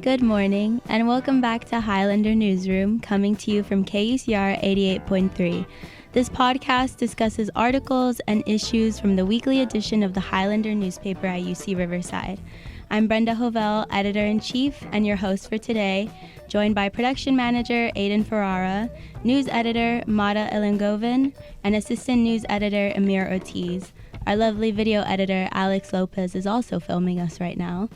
Good morning, and welcome back to Highlander Newsroom, coming to you from KUCR 88.3. This podcast discusses articles and issues from the weekly edition of the Highlander newspaper at UC Riverside. I'm Brenda Jovel, Editor-in-Chief, and your host for today, joined by Production Manager Aedan Ferrara, News Editor Mata Elangovan, and Assistant News Editor Emyr Ortiz. Our lovely video editor Alex Lopez is also filming us right now.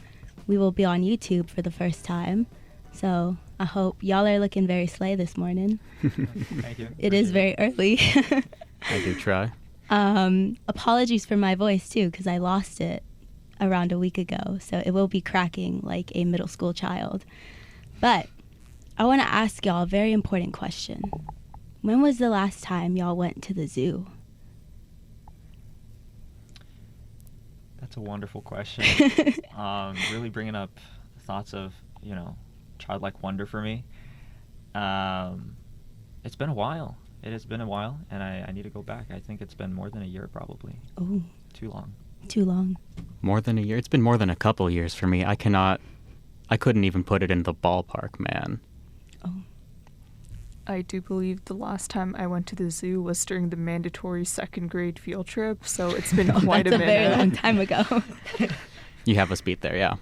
We will be on YouTube for the first time, so I hope y'all are looking very slay this morning. Thank you. It is very early. I do try. Apologies for my voice too, because I lost it around a week ago, so it will be cracking like a middle school child. But I want to ask y'all a very important question. When was the last time y'all went to the zoo? That's a wonderful question. Really bringing up thoughts of, childlike wonder for me. It's been a while. It has been a while, and I need to go back. I think it's been more than a year, probably. Oh. Too long. Too long. More than a year? It's been more than a couple years for me. I couldn't even put it in the ballpark, man. Oh. I do believe the last time I went to the zoo was during the mandatory second grade field trip, so it's been quite a minute. That's a very long time ago. You have us beat there, yeah.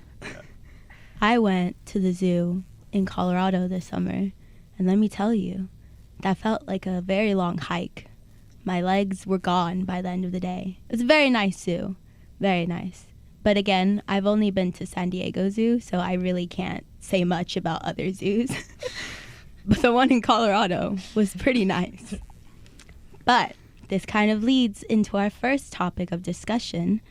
I went to the zoo in Colorado this summer, and let me tell you, that felt like a very long hike. My legs were gone by the end of the day. It's a very nice zoo. Very nice. But again, I've only been to San Diego Zoo, so I really can't say much about other zoos. But the one in Colorado was pretty nice. But this kind of leads into our first topic of discussion.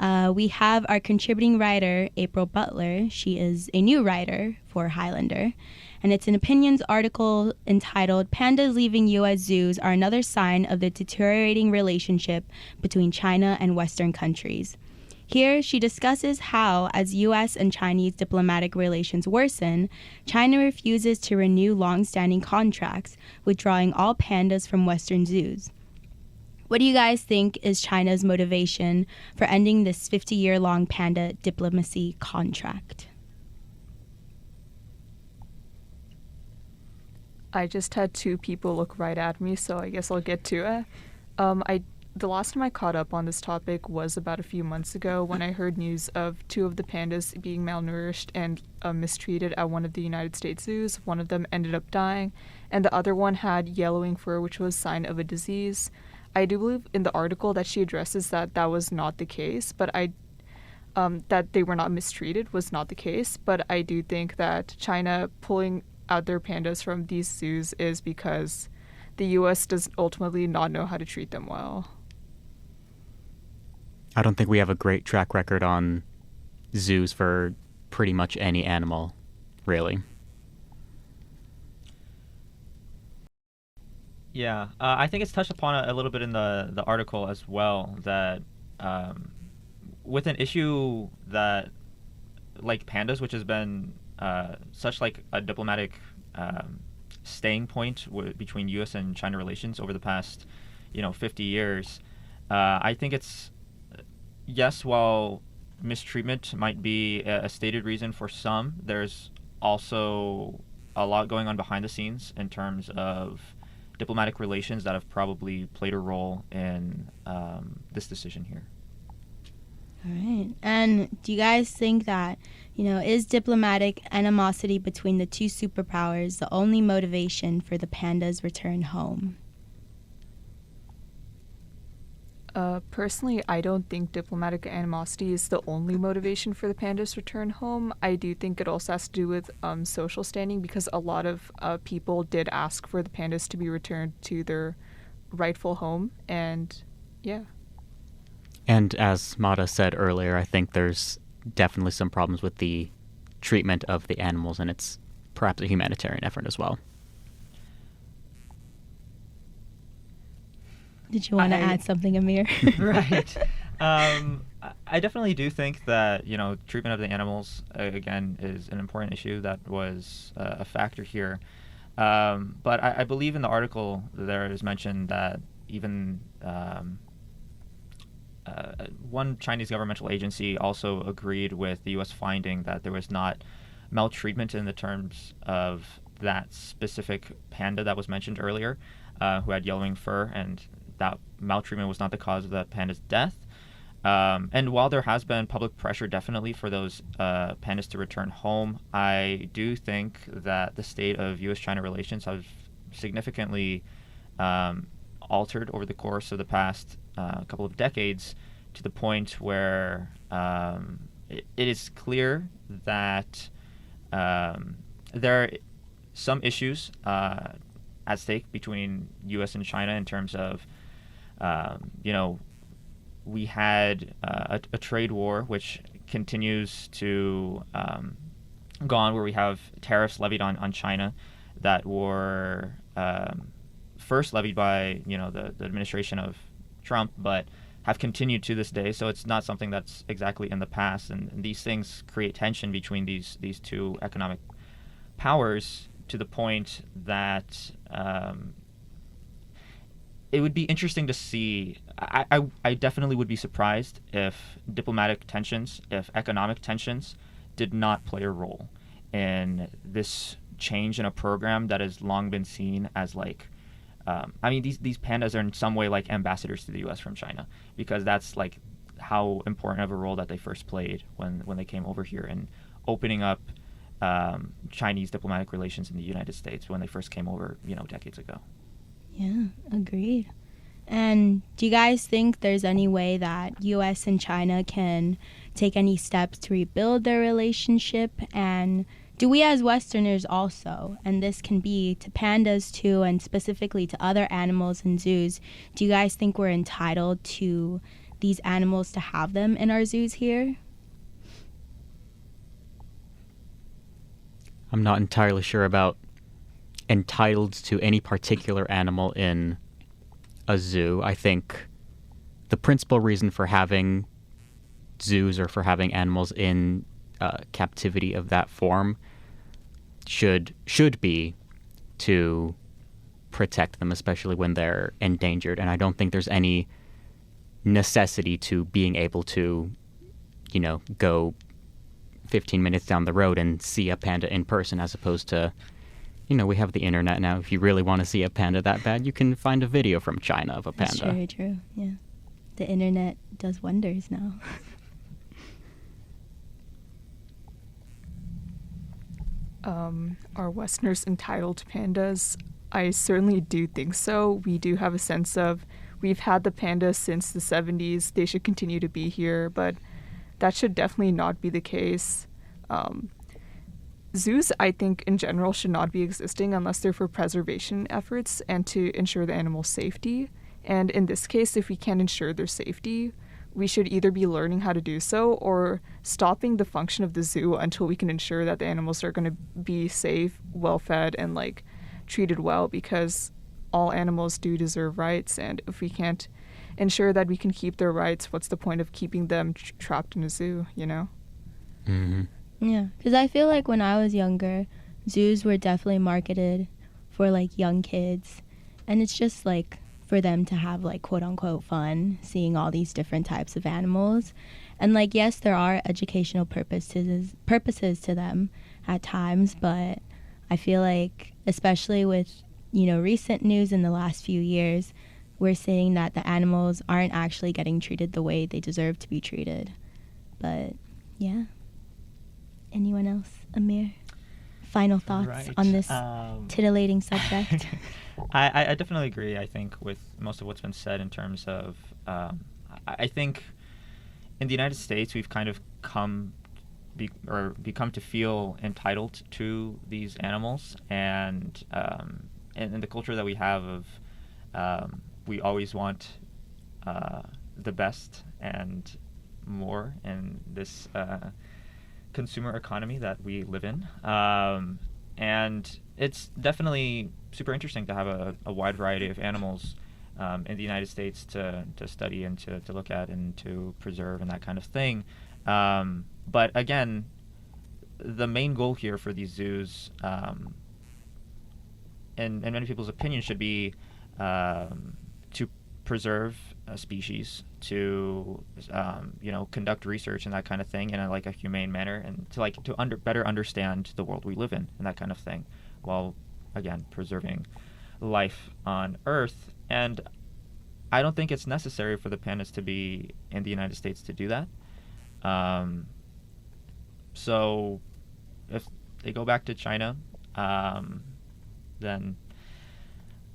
We have our contributing writer, April Butler. She is a new writer for Highlander. And it's an opinions article entitled, "Pandas Leaving U.S. Zoos Are Another Sign of the Deteriorating Relationship Between China and Western Countries." Here, she discusses how, as U.S. and Chinese diplomatic relations worsen, China refuses to renew long-standing contracts, withdrawing all pandas from Western zoos. What do you guys think is China's motivation for ending this 50-year-long panda diplomacy contract? I just had two people look right at me, so I guess I'll get to it. The last time I caught up on this topic was about a few months ago when I heard news of two of the pandas being malnourished and mistreated at one of the United States zoos. One of them ended up dying, and the other one had yellowing fur, which was a sign of a disease. I do believe in the article that she addresses that was not the case, but that they were not mistreated was not the case. But I do think that China pulling out their pandas from these zoos is because the U.S. does ultimately not know how to treat them well. I don't think we have a great track record on zoos for pretty much any animal, really. Yeah, I think it's touched upon a little bit in the article as well, that with an issue that, like pandas, which has been such like a diplomatic staying point between U.S. and China relations over the past, 50 years, I think it's, yes, while mistreatment might be a stated reason for some, there's also a lot going on behind the scenes in terms of diplomatic relations that have probably played a role in this decision here. All right. And do you guys think that, is diplomatic animosity between the two superpowers the only motivation for the pandas' return home? Personally, I don't think diplomatic animosity is the only motivation for the pandas' return home. I do think it also has to do with social standing, because a lot of people did ask for the pandas to be returned to their rightful home, and yeah. And as Mata said earlier, I think there's definitely some problems with the treatment of the animals, and it's perhaps a humanitarian effort as well. Did you want to add something, Emyr? Right. I definitely do think that, treatment of the animals, again, is an important issue that was a factor here. But I believe in the article there is mentioned that even one Chinese governmental agency also agreed with the U.S. finding that there was not maltreatment in the terms of that specific panda that was mentioned earlier, who had yellowing fur, and that maltreatment was not the cause of that panda's death. And while there has been public pressure definitely for those pandas to return home, I do think that the state of U.S.-China relations have significantly altered over the course of the past couple of decades, to the point where it is clear that there are some issues at stake between U.S. and China in terms of, we had a trade war which continues to go on, where we have tariffs levied on China that were first levied by the administration of Trump, but have continued to this day. So it's not something that's exactly in the past, and these things create tension between these two economic powers, to the point that it would be interesting to see. I definitely would be surprised if diplomatic tensions, if economic tensions did not play a role in this change in a program that has long been seen as like, these pandas are in some way like ambassadors to the U.S. from China, because that's like how important of a role that they first played when they came over here and opening up Chinese diplomatic relations in the United States when they first came over, decades ago. Yeah, agreed. And do you guys think there's any way that U.S. and China can take any steps to rebuild their relationship? And do we as Westerners also, and this can be to pandas too, and specifically to other animals in zoos, do you guys think we're entitled to these animals to have them in our zoos here? I'm not entirely sure about entitled to any particular animal in a zoo. I think the principal reason for having zoos or for having animals in captivity of that form should be to protect them, especially when they're endangered. And I don't think there's any necessity to being able to, go 15 minutes down the road and see a panda in person, as opposed to, we have the internet now. If you really want to see a panda that bad, you can find a video from China of a panda. That's very true, yeah. The internet does wonders now. Are Westerners entitled to pandas? I certainly do think so. We do have a sense of, we've had the pandas since the 70s. They should continue to be here, but that should definitely not be the case. Zoos, I think, in general, should not be existing unless they're for preservation efforts and to ensure the animal's safety. And in this case, if we can't ensure their safety, we should either be learning how to do so or stopping the function of the zoo until we can ensure that the animals are going to be safe, well-fed, and treated well, because all animals do deserve rights. And if we can't ensure that we can keep their rights, what's the point of keeping them trapped in a zoo, Mm-hmm. Yeah, because I feel like when I was younger, zoos were definitely marketed for young kids, and it's just for them to have quote unquote fun seeing all these different types of animals. And yes, there are educational purposes to them at times, but I feel like, especially with recent news in the last few years, we're seeing that the animals aren't actually getting treated the way they deserve to be treated. But yeah. Anyone else? Emyr? Final thoughts on this titillating subject? I definitely agree, I think, with most of what's been said in terms of, I think in the United States we've kind of become to feel entitled to these animals, and in the culture that we have of, we always want the best and more in this consumer economy that we live in, and it's definitely super interesting to have a wide variety of animals in the United States to study and to look at and to preserve and that kind of thing. But again, the main goal here for these zoos, in many people's opinion, should be to preserve a species, to conduct research and that kind of thing in a humane manner, and to better understand the world we live in and that kind of thing, while again preserving life on Earth. And I don't think it's necessary for the pandas to be in the United States to do that. So if they go back to China, then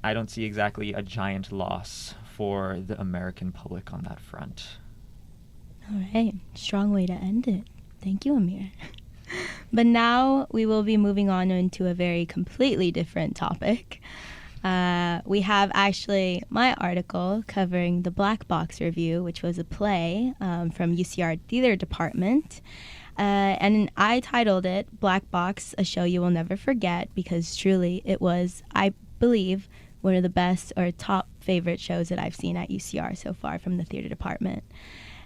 I don't see exactly a giant loss for the American public on that front. All right. Strong way to end it. Thank you, Emyr. But now we will be moving on into a very completely different topic. We have actually my article covering the Blackbox review, which was a play from UCR Theater Department. And I titled it Blackbox, A Show You Will Never Forget, because truly it was, I believe, one of the best or top favorite shows that I've seen at UCR so far from the theater department.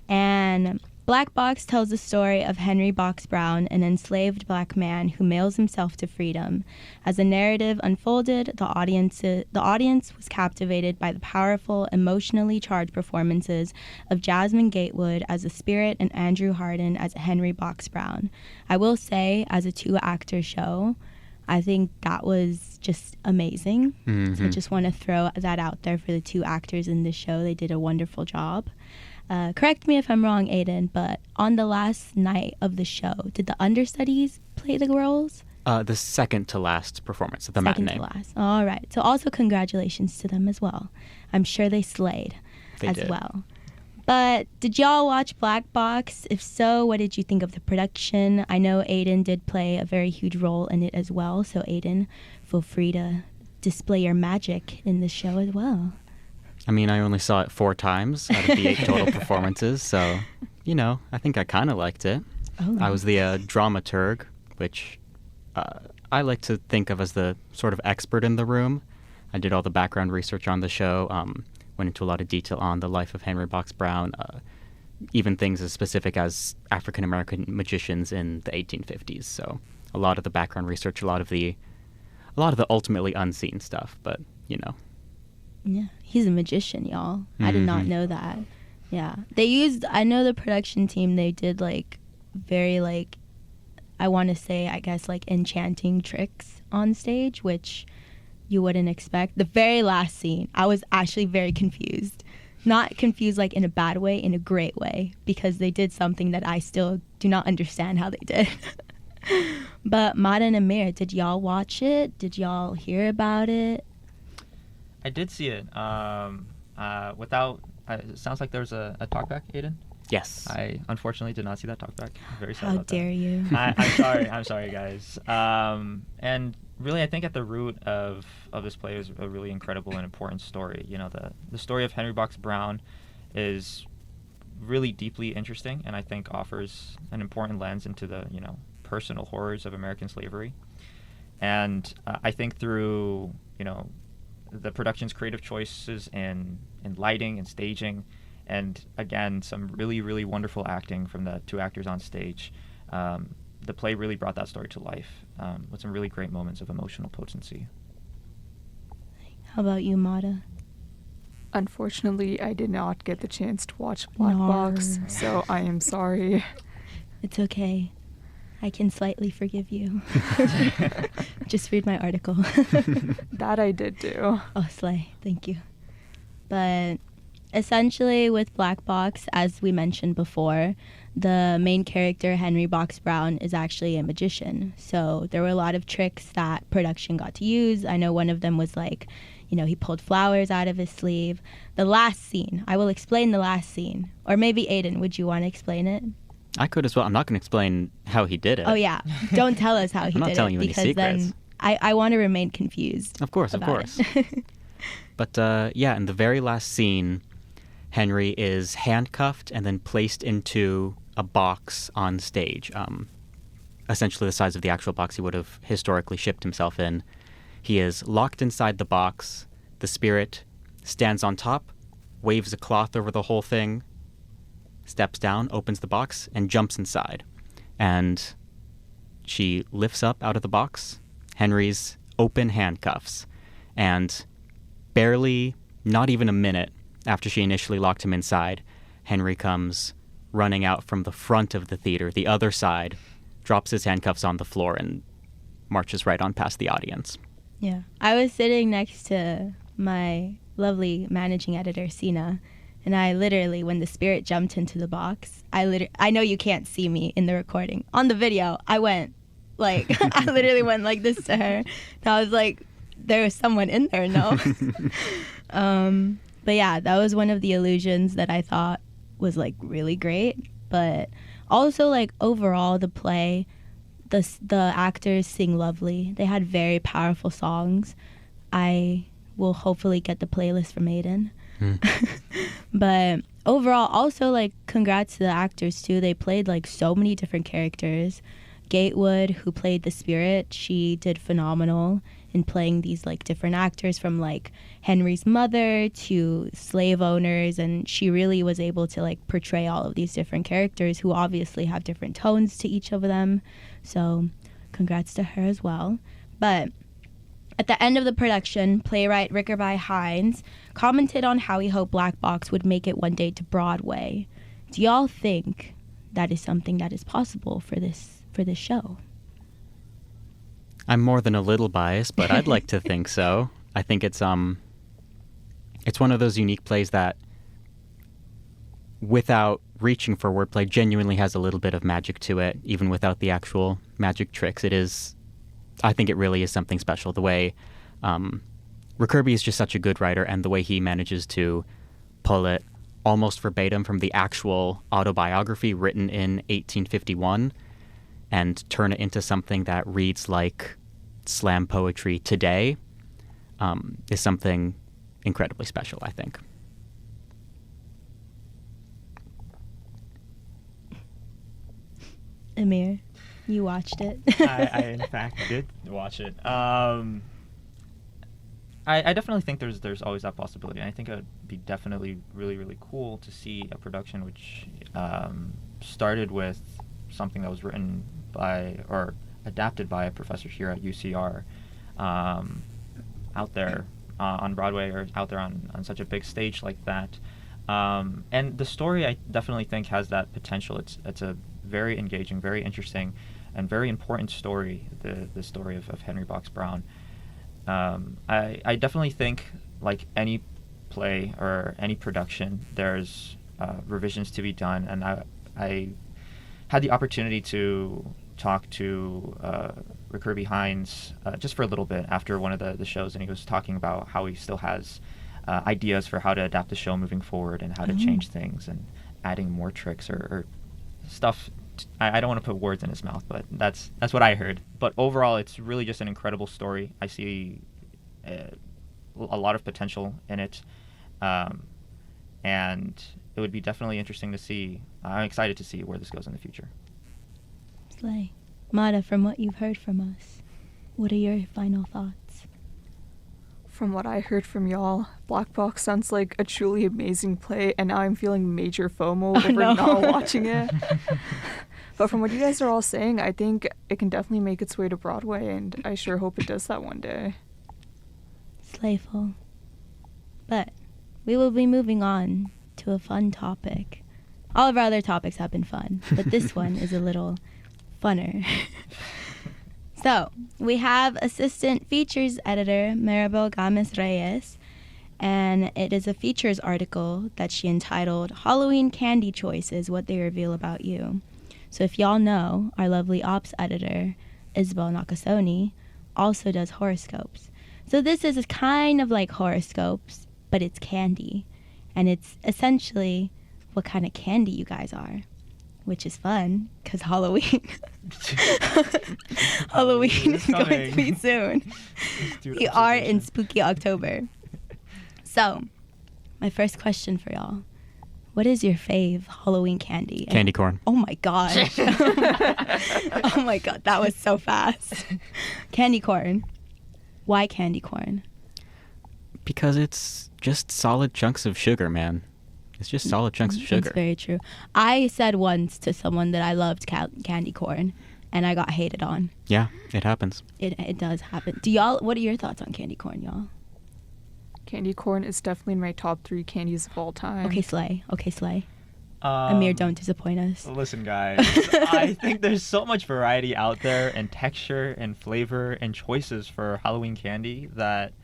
And Blackbox tells the story of Henry Box Brown, an enslaved black man who mails himself to freedom. As the narrative unfolded, the audience was captivated by the powerful, emotionally charged performances of Jasmine Gatewood as a Spirit and Andrew Harden as Henry Box Brown. I will say, as a 2-actor show, I think that was just amazing. Mm-hmm. So I just want to throw that out there for the 2 actors in this show. They did a wonderful job. Correct me if I'm wrong, Aedan, but on the last night of the show, did the understudies play the roles? The second to last performance, the matinee. Second to last. All right. So also congratulations to them as well. I'm sure they slayed as well. But did y'all watch Blackbox? If so, what did you think of the production? I know Aedan did play a very huge role in it as well. So Aedan, feel free to display your magic in the show as well. I mean, I only saw it 4 times out of the 8 total performances, so, I think I kind of liked it. Oh. I was the dramaturg, which I like to think of as the sort of expert in the room. I did all the background research on the show, went into a lot of detail on the life of Henry Box Brown, even things as specific as African-American magicians in the 1850s. So a lot of the background research, a lot of the ultimately unseen stuff, but, Yeah, he's a magician, y'all. Mm-hmm. I did not know that. Yeah. I know the production team, they did very I want to say, I guess, enchanting tricks on stage, which you wouldn't expect. The very last scene, I was actually very confused. Not confused in a bad way, in a great way, because they did something that I still do not understand how they did. But Mata and Emyr, did y'all watch it? Did y'all hear about it? I did see it. It sounds like there was a talkback, Aedan? Yes. I unfortunately did not see that talkback. I'm very sorry How about dare that. you? I'm sorry, guys. And really, I think at the root of this play is a really incredible and important story. The story of Henry Box Brown is really deeply interesting, and I think offers an important lens into the personal horrors of American slavery. And I think through the production's creative choices in lighting and staging, and again some really, really wonderful acting from the 2 actors on stage, the play really brought that story to life with some really great moments of emotional potency. How about you, Mata? Unfortunately, I did not get the chance to watch Blackbox, so I am sorry. It's okay. I can slightly forgive you. Just read my article. That I did do. Oh, slay. Thank you. But essentially with Blackbox, as we mentioned before, the main character, Henry Box Brown, is actually a magician. So there were a lot of tricks that production got to use. I know one of them was he pulled flowers out of his sleeve. The last scene, I will explain the last scene. Or maybe Aedan, would you want to explain it? I could as well. I'm not going to explain how he did it. Oh, yeah. Don't tell us how he did it. I'm not telling you any because secrets. Then I want to remain confused. Of course. But, in the very last scene, Henry is handcuffed and then placed into a box on stage, essentially the size of the actual box he would have historically shipped himself in. He is locked inside the box. The spirit stands on top, waves a cloth over the whole thing, steps down, opens the box, and jumps inside. And she lifts up out of the box Henry's open handcuffs. And barely, not even a minute, after she initially locked him inside, Henry comes running out from the front of the theater, the other side, drops his handcuffs on the floor, and marches right on past the audience. Yeah. I was sitting next to my lovely managing editor, Sina, and I literally, when the spirit jumped into the box, I know you can't see me in the recording. On the video, I went, like, I literally went like this to her. And I was like, there was someone in there, no? But yeah, that was one of the illusions that I thought was, like, really great. But also, like, overall, the play, the actors sing lovely. They had very powerful songs. I will hopefully get the playlist from Aedan. But overall, also, like, congrats to the actors too. They played, like, so many different characters. Gatewood, who played the spirit, she did phenomenal in playing these, like, different actors, from, like, Henry's mother to slave owners, and she really was able to, like, portray all of these different characters who obviously have different tones to each of them. So congrats to her as well. But at the end of the production, playwright Rickerby Hines commented on how he hoped Blackbox would make it one day to Broadway. Do y'all think that is something that is possible for this show? I'm more than a little biased, but I'd like to think so. I think it's one of those unique plays that, without reaching for wordplay, genuinely has a little bit of magic to it, even without the actual magic tricks. I think it really is something special. The way Rickerby is just such a good writer, and the way he manages to pull it almost verbatim from the actual autobiography written in 1851 and turn it into something that reads like slam poetry today is something incredibly special, I think. Emyr, you watched it. I in fact did watch it. I definitely think there's always that possibility. I think it would be definitely really, really cool to see a production which started with something that was written by or adapted by a professor here at UCR out there on Broadway, or out there on such a big stage like that. And the story, I definitely think, has that potential. It's a very engaging, very interesting, and very important story, the story of Henry Box Brown. I definitely think, like any play or any production, there's revisions to be done, and I had the opportunity to talk to Rickerby Hines just for a little bit after one of the shows, and he was talking about how he still has ideas for how to adapt the show moving forward, and how to change things, and adding more tricks or stuff. I don't want to put words in his mouth, but that's what I heard. But overall, it's really just an incredible story. I see a lot of potential in it, and it would be definitely interesting to see. I'm excited to see where this goes in the future. Slay. Mata, from what you've heard from us, what are your final thoughts? From what I heard from y'all, Blackbox sounds like a truly amazing play, and now I'm feeling major FOMO over not watching it. But from what you guys are all saying, I think it can definitely make its way to Broadway, and I sure hope it does that one day. Slayful. But we will be moving on to a fun topic. All of our other topics have been fun, but this one is a little funner. So, we have assistant features editor Maribel Gamez-Reyes, and it is a features article that she entitled Halloween Candy Choices, What They Reveal About You. So if y'all know, our lovely ops editor, Isabel Nakasoni, also does horoscopes. So this is kind of like horoscopes, but it's candy. And it's essentially what kind of candy you guys are, which is fun, because Halloween. Halloween is going to be soon. We are in spooky October. So, my first question for y'all. What is your fave Halloween candy? Candy corn. Oh my gosh. Oh my god, that was so fast. Candy corn. Why candy corn? Because it's just solid chunks of sugar, man. It's just solid chunks of sugar. That's very true. I said once to someone that I loved candy corn, and I got hated on. Yeah, it happens. It does happen. What are your thoughts on candy corn, y'all? Candy corn is definitely in my top 3 candies of all time. Okay, slay. Emyr, don't disappoint us. Listen, guys, I think there's so much variety out there and texture and flavor and choices for Halloween candy that,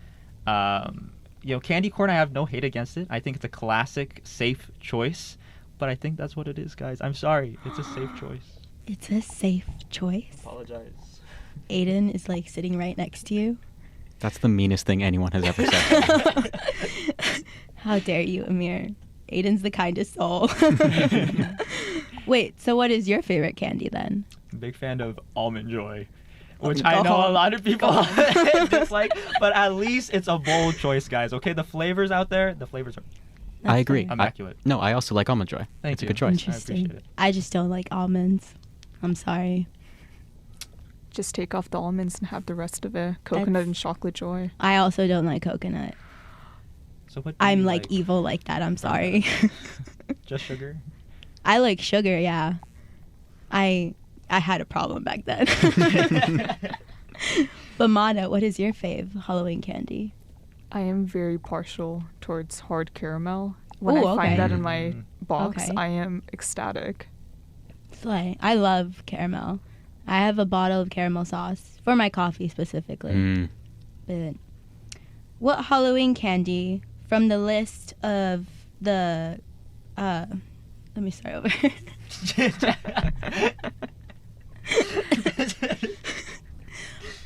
candy corn, I have no hate against it. I think it's a classic, safe choice, but I think that's what it is, guys. I'm sorry. It's a safe choice. It's a safe choice. Apologize. Aedan is like sitting right next to you. That's the meanest thing anyone has ever said. How dare you, Emyr? Aiden's the kindest soul. Wait, so what is your favorite candy then? Big fan of Almond Joy, which Go I know home. a lot of people dislike, but at least it's a bold choice, guys. Okay, the flavors out there, the flavors are I agree. fair. immaculate. I also like Almond Joy. Thank It's a you. good choice. Interesting. I appreciate it. I just don't like almonds. I'm sorry. Just take off the almonds and have the rest of it. Coconut and chocolate joy. I also don't like coconut. So what? do I'm you like evil like that. I'm sorry. Just sugar. I like sugar, yeah. I had a problem back then. But Mata, what is your fave Halloween candy? I am very partial towards hard caramel. When Ooh, I okay. find that in my box, Okay. I am ecstatic. Slay. I love caramel. I have a bottle of caramel sauce for my coffee specifically. Mm. But what Halloween candy from the list of the let me start over.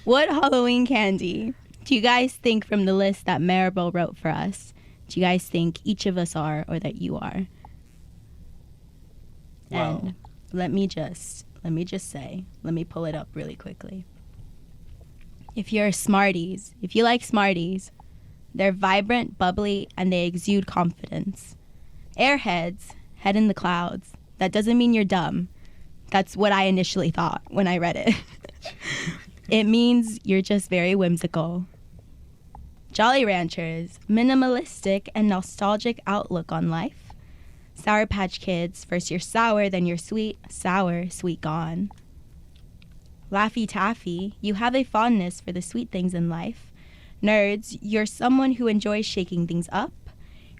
What Halloween candy do you guys think from the list that Maribel wrote for us? Do you guys think each of us are or that you are? Well, And let me just say, let me pull it up really quickly. If you're Smarties, if you like Smarties, they're vibrant, bubbly, and they exude confidence. Airheads, head in the clouds. That doesn't mean you're dumb. That's what I initially thought when I read it. It means you're just very whimsical. Jolly Ranchers, minimalistic and nostalgic outlook on life. Sour Patch Kids, first you're sour, then you're sweet, sour, sweet gone. Laffy Taffy, you have a fondness for the sweet things in life. Nerds, you're someone who enjoys shaking things up.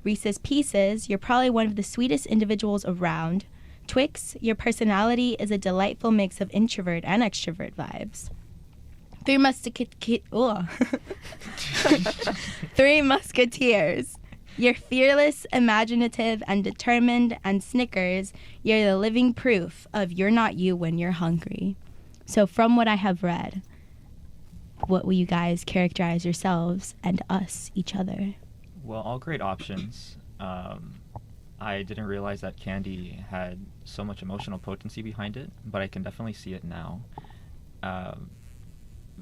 Reese's Pieces, you're probably one of the sweetest individuals around. Twix, your personality is a delightful mix of introvert and extrovert vibes. Three Musketeers, you're fearless, imaginative, and determined, and Snickers, you're the living proof of you're not you when you're hungry. So from what I have read, what will you guys characterize yourselves and us, each other? Well, all great options. I didn't realize that candy had so much emotional potency behind it, but I can definitely see it now.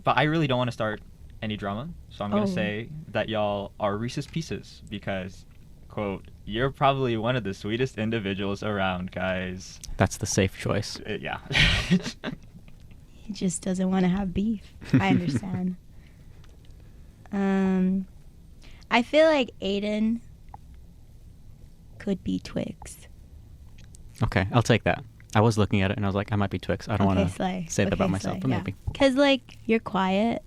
But I really don't want to start any drama, so I'm going to say that y'all are Reese's Pieces because, quote, you're probably one of the sweetest individuals around, guys. That's the safe choice. Yeah. He just doesn't want to have beef. I understand. I feel like Aedan could be Twix. Okay, I'll take that. I was looking at it and I was like, I might be Twix. I don't want to Slay. say that Okay, about myself, slay, but yeah. maybe. Because, like, you're quiet,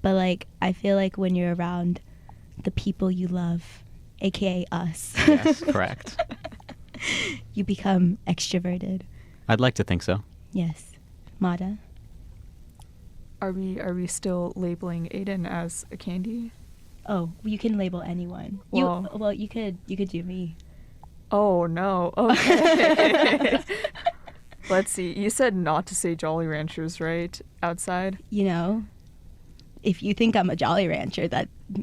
but, like, I feel like when you're around the people you love, a.k.a. us, Yes, correct. you become extroverted. I'd like to think so. Yes. Mata? Are we still labeling Aedan as a candy? Oh, you can label anyone. Well- You could do me. Oh no. Okay. Let's see. You said not to say Jolly Ranchers, right? Outside. You know, if you think I'm a Jolly Rancher,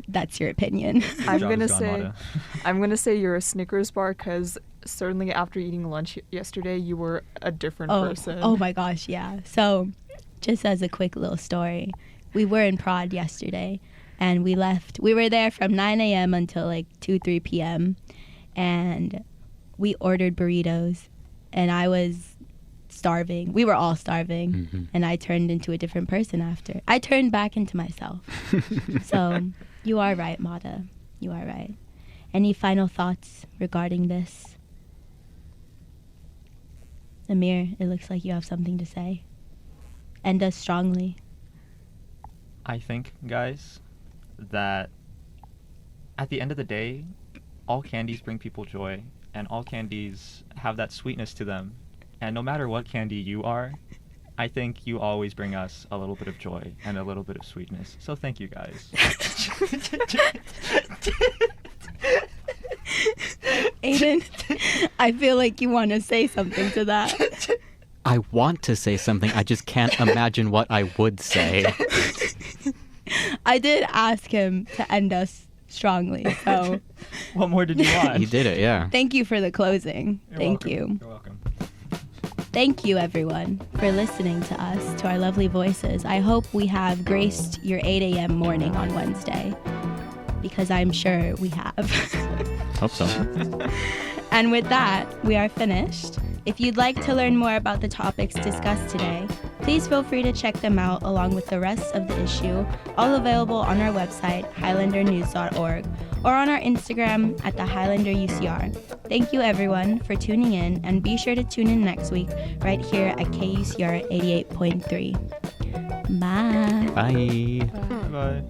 that's your opinion. I'm Job gonna is gone, say, Mata. I'm gonna say you're a Snickers bar because certainly after eating lunch yesterday, you were a different person. Oh my gosh, yeah. So, just as a quick little story, we were in Prod yesterday, and we left. We were there from 9 a.m. until like 3 p.m., and we ordered burritos, and I was starving. We were all starving, Mm-hmm. and I turned into a different person after. I turned back into myself. So, you are right, Mata. You are right. Any final thoughts regarding this? Emyr, it looks like you have something to say. End us strongly. I think, guys, that at the end of the day, all candies bring people joy, and all candies have that sweetness to them. And no matter what candy you are, I think you always bring us a little bit of joy and a little bit of sweetness. So thank you guys. Aiden, I feel like you want to say something to that. I want to say something. I just can't imagine what I would say. I did ask him to end us strongly, so What more did you want? You did it, yeah. thank you for the closing. Thank you. You're welcome. Thank you, everyone, for listening to us, to our lovely voices. I hope we have graced your 8 a.m. morning on Wednesday, because I'm sure we have. Hope so. And with that, we are finished. If you'd like to learn more about the topics discussed today, please feel free to check them out along with the rest of the issue, all available on our website, highlandernews.org, or on our Instagram at the Highlander UCR. Thank you, everyone, for tuning in, and be sure to tune in next week right here at KUCR 88.3. Bye. Bye. Bye.